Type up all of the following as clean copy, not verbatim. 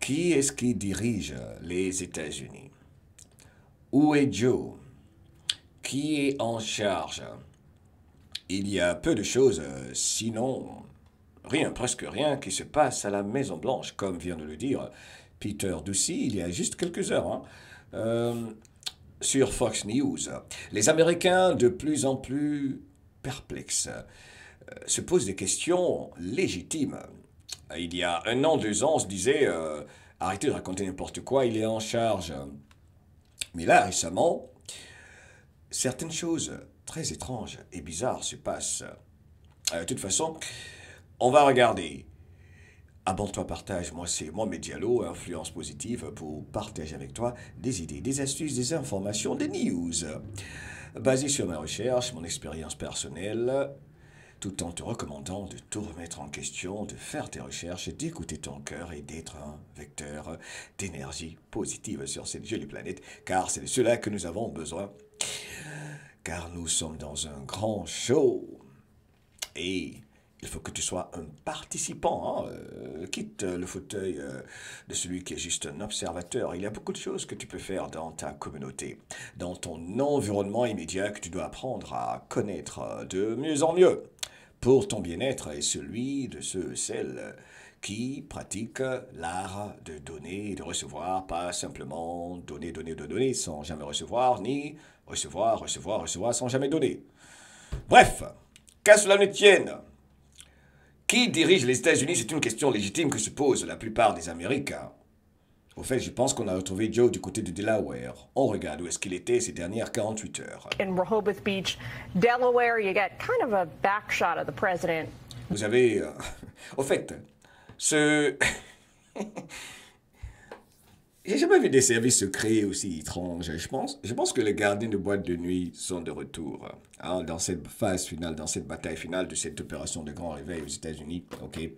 Qui est-ce qui dirige les États-Unis? Où est Joe? Qui est en charge? Il y a peu de choses, sinon rien, presque rien qui se passe à la Maison-Blanche, comme vient de le dire Peter Doocy il y a juste quelques heures, hein. Sur Fox News. Les Américains, de plus en plus perplexes, se posent des questions légitimes. Il y a 1 an, 2 ans, on se disait arrêtez de raconter n'importe quoi, il est en charge. Mais là, récemment, certaines choses très étranges et bizarres se passent. De toute façon, on va regarder. Abonne-toi, partage, moi c'est moi Medialo, influence positive pour partager avec toi des idées, des astuces, des informations, des news, basées sur mes recherches, mon expérience personnelle, tout en te recommandant de tout remettre en question, de faire tes recherches, d'écouter ton cœur et d'être un vecteur d'énergie positive sur cette jolie planète, car c'est de cela que nous avons besoin, car nous sommes dans un grand show et il faut que tu sois un participant, hein, quitte le fauteuil de celui qui est juste un observateur. Il y a beaucoup de choses que tu peux faire dans ta communauté, dans ton environnement immédiat que tu dois apprendre à connaître de mieux en mieux pour ton bien-être et celui de ceux, celles qui pratiquent l'art de donner et de recevoir, pas simplement donner, donner, donner sans jamais recevoir, ni recevoir, recevoir, recevoir sans jamais donner. Bref, qu'à cela ne tienne, qui dirige les États-Unis? C'est une question légitime que se posent la plupart des Américains. Au fait, je pense qu'on a retrouvé Joe du côté de Delaware. On regarde où est-ce qu'il était ces dernières 48 heures. In Rehoboth Beach, Delaware, you get kind of a back shot of the president. Vous avez... au fait, ce... J'ai jamais vu des services secrets aussi étranges. Je pense que les gardiens de boîte de nuit sont de retour, hein, dans cette phase finale, dans cette bataille finale de cette opération de grand réveil aux États-Unis. Ok.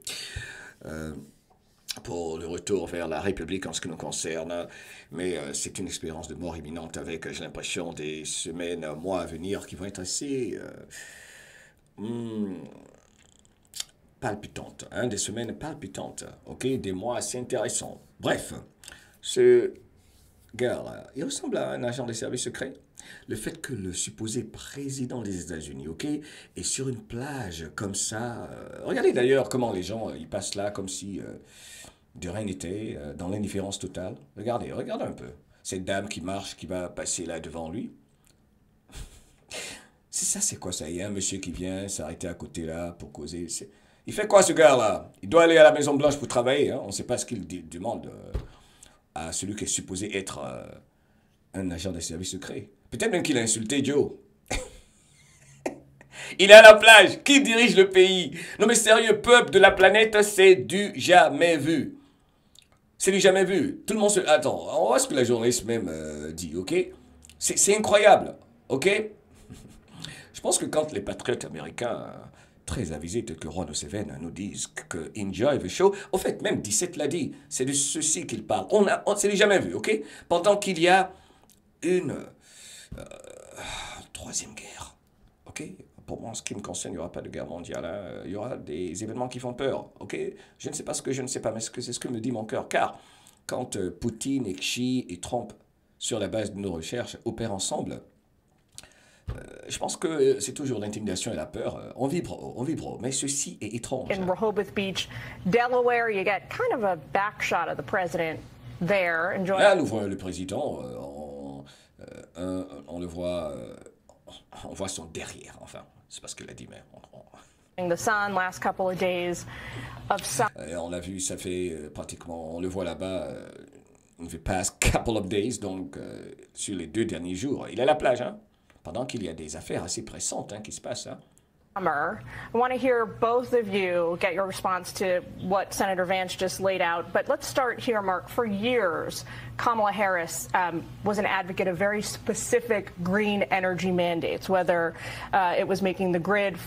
Pour le retour vers la République en ce qui nous concerne. Mais c'est une expérience de mort imminente avec, j'ai l'impression, des semaines, mois à venir qui vont être assez palpitantes. Hein, des semaines palpitantes, ok, des mois assez intéressants. Bref, ce gars-là, il ressemble à un agent des services secrets. Le fait que le supposé président des États-Unis, ok, est sur une plage comme ça. Regardez d'ailleurs comment les gens, ils passent là comme si de rien n'était, dans l'indifférence totale. Regardez un peu. Cette dame qui marche, qui va passer là devant lui. C'est ça, c'est quoi ça? Il y a un monsieur qui vient s'arrêter à côté là pour causer. Il fait quoi ce gars-là? Il doit aller à la Maison-Blanche pour travailler. Hein? On ne sait pas ce qu'il demande à celui qui est supposé être un agent des services secrets. Peut-être même qu'il a insulté Joe. Il est à la plage. Qui dirige le pays? Non mais sérieux, peuple de la planète, c'est du jamais vu. C'est du jamais vu. Tout le monde se... Attends, on voit ce que la journaliste même dit, ok? C'est incroyable, ok? Je pense que quand les patriotes américains très avisés tels que Ron O'Seven nous disent que enjoy the show, au fait, même 17 l'a dit, c'est de ceci qu'il parle. C'est du jamais vu, ok? Pendant qu'il y a une troisième guerre, ok? Pour moi, en ce qui me concerne, il n'y aura pas de guerre mondiale. Hein. Il y aura des événements qui font peur. Ok? Je ne sais pas ce que je ne sais pas, mais c'est ce que me dit mon cœur. Car quand Poutine et Xi et Trump, sur la base de nos recherches, opèrent ensemble, je pense que c'est toujours l'intimidation et la peur. On vibre. Mais ceci est étrange. In Rehoboth Beach, Delaware, you get kind of a back shot of the president there. Là, nous voyons le président. On le voit. On voit son derrière, enfin. C'est pas ce qu'elle a dit, mais... The sun last couple of days of sun. On l'a vu, ça fait pratiquement... On le voit là-bas, the past couple of days, donc sur les 2 derniers jours. Il est à la plage, hein, pendant qu'il y a des affaires assez pressantes qui se passent. Hein. I want to hear both of you get your response to what Senator Vance just laid out. But let's start here, Mark. For years, Kamala Harris was an advocate of very specific green energy mandates, whether it was making the grid,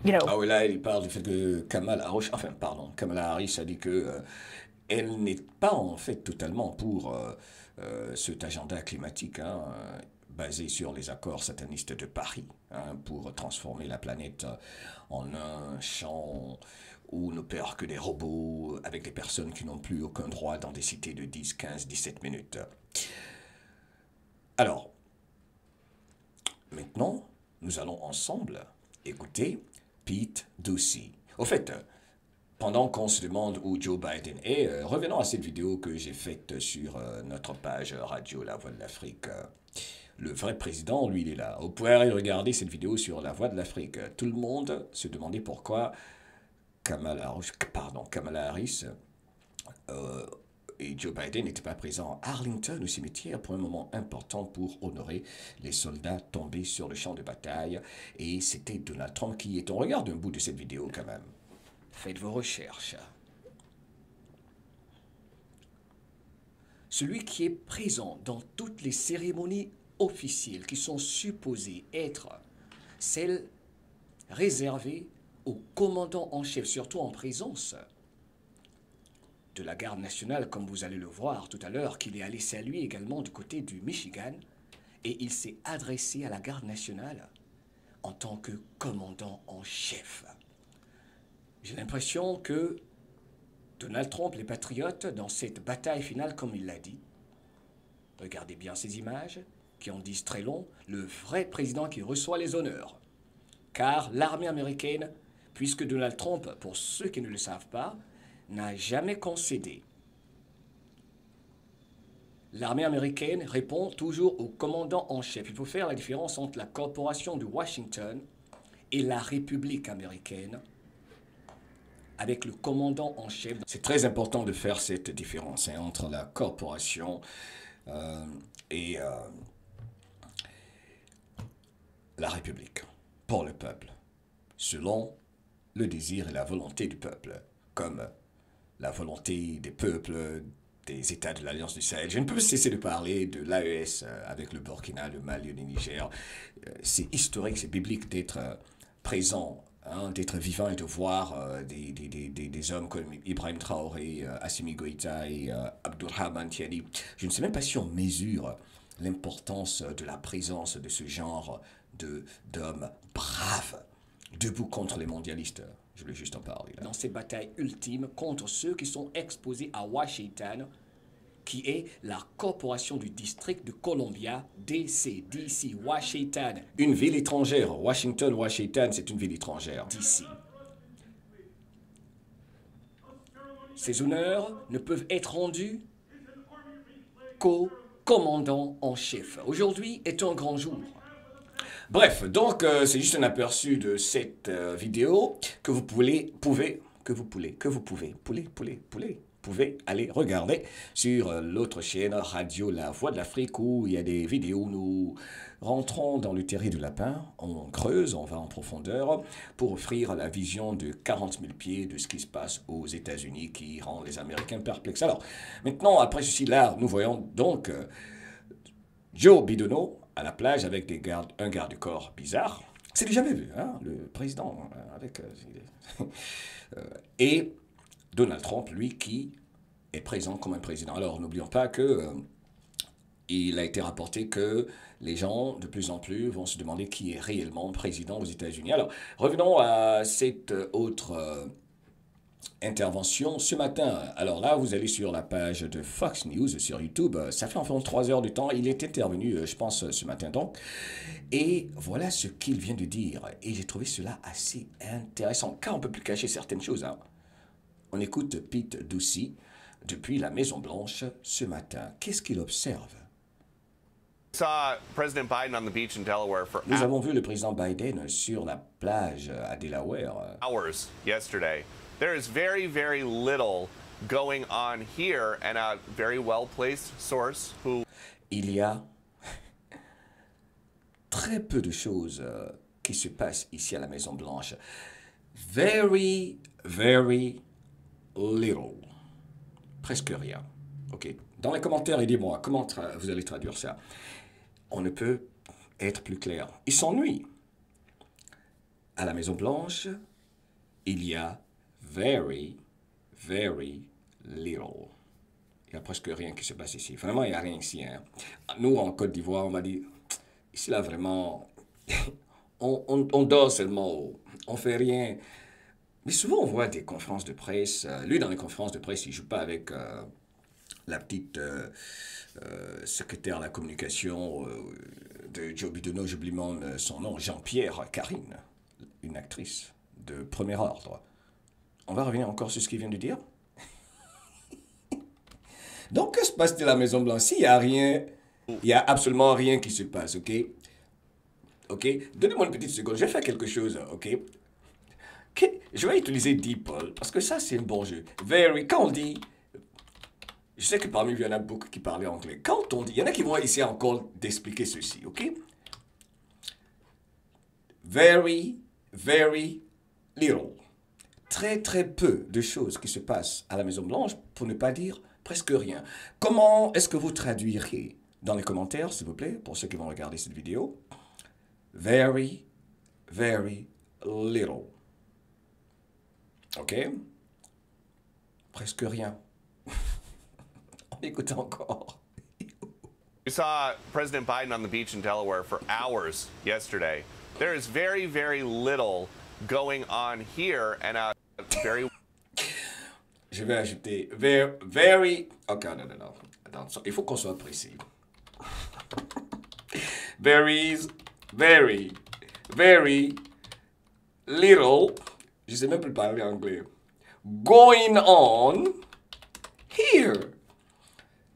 you know. Ah oui, là, il parle du fait que Kamala Harris a dit que elle n'est pas en fait totalement pour cet agenda climatique, hein, basé sur les accords satanistes de Paris, hein, pour transformer la planète en un champ où ne perd que des robots avec des personnes qui n'ont plus aucun droit dans des cités de 10, 15, 17 minutes. Alors, maintenant, nous allons ensemble écouter Pete Ducey. Au fait, pendant qu'on se demande où Joe Biden est, revenons à cette vidéo que j'ai faite sur notre page Radio La Voix de l'Afrique. Le vrai président, lui, il est là. Vous pouvez aller regarder cette vidéo sur La Voix de l'Afrique. Tout le monde se demandait pourquoi Kamala Harris et Joe Biden n'étaient pas présents à Arlington, au cimetière, pour un moment important pour honorer les soldats tombés sur le champ de bataille. Et c'était Donald Trump qui est. On regarde un bout de cette vidéo quand même. Faites vos recherches. Celui qui est présent dans toutes les cérémonies officielles qui sont supposées être celles réservées au commandant en chef, surtout en présence de la garde nationale, comme vous allez le voir tout à l'heure, qu'il est allé saluer également du côté du Michigan, et il s'est adressé à la garde nationale en tant que commandant en chef. J'ai l'impression que Donald Trump, les patriotes, dans cette bataille finale, comme il l'a dit, regardez bien ces images, qui en disent très long, le vrai président qui reçoit les honneurs. Car l'armée américaine, puisque Donald Trump, pour ceux qui ne le savent pas, n'a jamais concédé. L'armée américaine répond toujours au commandant en chef. Il faut faire la différence entre la corporation de Washington et la République américaine, avec le commandant en chef. C'est très important de faire cette différence entre la corporation et la République, pour le peuple, selon le désir et la volonté du peuple, comme la volonté des peuples des États de l'Alliance du Sahel. Je ne peux cesser de parler de l'AES avec le Burkina, le Mali, le Niger. C'est historique, c'est biblique d'être présent, d'être vivant et de voir des hommes comme Ibrahim Traoré, Assimi Goïta et Abdourahmane Tiani. Je ne sais même pas si on mesure l'importance de la présence de ce genre d'hommes braves, debout contre les mondialistes. Je voulais juste en parler là. Dans ces batailles ultimes contre ceux qui sont exposés à Washington, qui est la corporation du district de Columbia, DC, Washington. Une ville étrangère. Washington, c'est une ville étrangère. DC. Ces honneurs ne peuvent être rendus qu'au commandant en chef. Aujourd'hui est un grand jour. Bref, donc c'est juste un aperçu de cette vidéo que vous pouvez aller regarder sur l'autre chaîne Radio La Voix de l'Afrique, où il y a des vidéos où nous rentrons dans le terrier du lapin, on creuse, on va en profondeur pour offrir la vision de 40 000 pieds de ce qui se passe aux États-Unis qui rend les Américains perplexes. Alors, maintenant, après ceci, là, nous voyons donc Joe Biden à la plage avec un garde-corps bizarre. C'est du jamais vu, hein, le président avec... et Donald Trump, lui, qui est présent comme un président. Alors, n'oublions pas que il a été rapporté que les gens, de plus en plus, vont se demander qui est réellement président aux États-Unis. Alors, revenons à cette autre intervention ce matin. Alors là, vous allez sur la page de Fox News sur YouTube. Ça fait environ 3 heures de temps. Il est intervenu, je pense, ce matin donc. Et voilà ce qu'il vient de dire. Et j'ai trouvé cela assez intéressant, car on ne peut plus cacher certaines choses. Hein. On écoute Pete Ducey depuis la Maison-Blanche ce matin. Qu'est-ce qu'il observe? Nous avons vu le président Biden sur la plage à Delaware. Hours yesterday. There is very, very little going on here, and a very well-placed source who... Il y a très peu de choses qui se passent ici à la Maison-Blanche. Very, very little. Presque rien. OK. Dans les commentaires, aidez-moi. Comment vous allez traduire ça? On ne peut être plus clair. Il s'ennuie. À la Maison-Blanche, il y a very, very little. Il n'y a presque rien qui se passe ici. Vraiment, il n'y a rien ici. Hein. Nous, en Côte d'Ivoire, on m'a dit, ici, là, vraiment, on dort seulement. On ne fait rien. Mais souvent, on voit des conférences de presse. Lui, dans les conférences de presse, il ne joue pas avec la petite secrétaire à la communication de Joe Biden. J'oublie même son nom, Jean-Pierre Karine, une actrice de premier ordre. On va revenir encore sur ce qu'il vient de dire. Donc, que se passe-t-il à la Maison-Blanche? Il n'y a rien, il n'y a absolument rien qui se passe, ok? Ok? Donnez-moi une petite seconde, je vais faire quelque chose, ok? Je vais utiliser DeepL, parce que ça, c'est un bon jeu. Very, quand on dit... Je sais que parmi vous, il y en a beaucoup qui parlent anglais. Quand on dit... Il y en a qui vont essayer encore d'expliquer ceci, ok? Very, very little. Très, très peu de choses qui se passent à la Maison-Blanche, pour ne pas dire presque rien. Comment est-ce que vous traduiriez dans les commentaires, s'il vous plaît, pour ceux qui vont regarder cette vidéo? Very, very little. OK? Presque rien. On écoute encore. We saw President Biden on the beach in Delaware for hours yesterday. There is very, very little going on here, and very... Je vais ajouter very... OK, non. Attends, il faut qu'on soit précis. There is very, very little... Je sais même plus parler anglais. Going on here.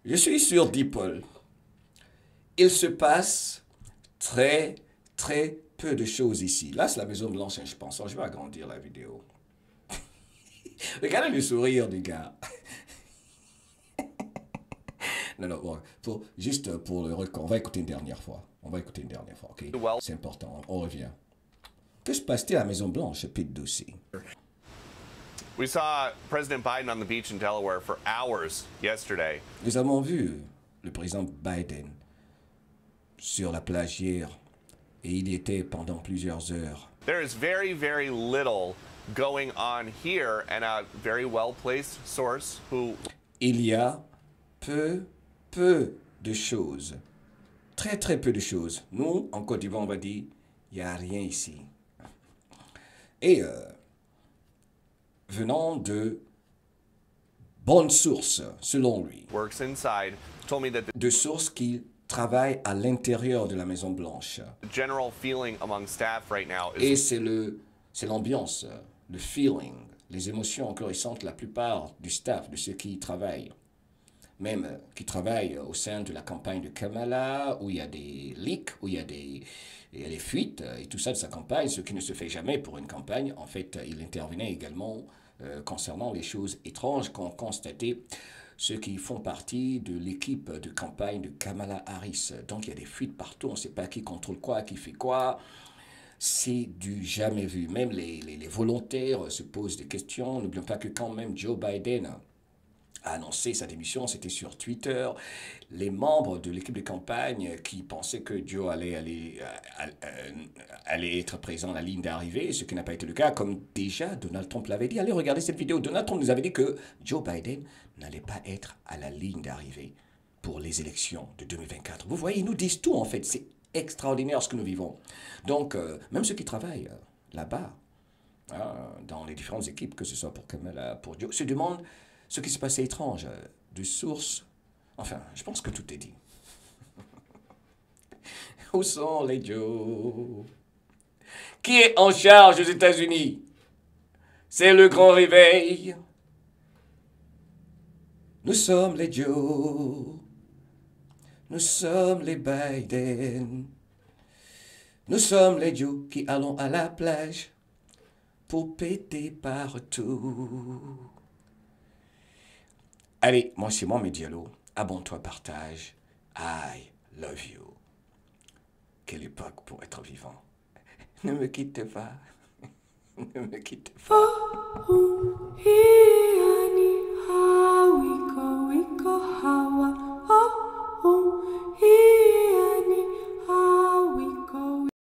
Je suis sur DeepL. Il se passe très, très peu de choses ici. Là, c'est la Maison-Blanche, je pense. Je vais agrandir la vidéo. Regardez le sourire du gars. Non, juste pour le record, on va écouter une dernière fois. Ok? C'est important, on revient. Que se passe-t-il à la Maison-Blanche, Pete Ducey? We saw President Biden on the beach in Delaware for hours yesterday. Nous avons vu le président Biden sur la plage hier et il y était pendant plusieurs heures. There is very, very little going on here, and a very well-placed source who... Il y a peu de choses. Très, très peu de choses. Nous, en Côte d'Ivoire, on va dire, il n'y a rien ici. Et venant de bonnes sources, selon lui. works inside told me that De sources qui travaillent à l'intérieur de la Maison-Blanche. the general feeling among staff right now Et is c'est l'ambiance, le feeling, les émotions que ressentent la plupart du staff, de ceux qui y travaillent. Même qui travaillent au sein de la campagne de Kamala, où il y a des leaks, où il y a des fuites et tout ça de sa campagne, ce qui ne se fait jamais pour une campagne. En fait, il intervenait également concernant les choses étranges qu'ont constaté ceux qui font partie de l'équipe de campagne de Kamala Harris. Donc, il y a des fuites partout, on ne sait pas qui contrôle quoi, qui fait quoi. C'est du jamais vu. Même les volontaires se posent des questions. N'oublions pas que quand même Joe Biden a annoncé sa démission, c'était sur Twitter. Les membres de l'équipe de campagne qui pensaient que Joe allait être présent à la ligne d'arrivée, ce qui n'a pas été le cas, comme déjà Donald Trump l'avait dit. Allez regarder cette vidéo. Donald Trump nous avait dit que Joe Biden n'allait pas être à la ligne d'arrivée pour les élections de 2024. Vous voyez, ils nous disent tout en fait. C'est extraordinaire ce que nous vivons. Donc, même ceux qui travaillent là-bas, dans les différentes équipes, que ce soit pour Kamala, pour Joe, se demandent ce qui s'est passé étrange, de sources. Enfin, je pense que tout est dit. Où sont les Joe? Qui est en charge aux États-Unis? C'est le grand réveil. Nous sommes les Joe. Nous sommes les Biden. Nous sommes les Joe qui allons à la plage pour péter partout. Allez, moi c'est Mohamed Diallo. Abonne-toi, partage. I love you. Quelle époque pour être vivant. Ne me quitte pas. Ne me quitte pas.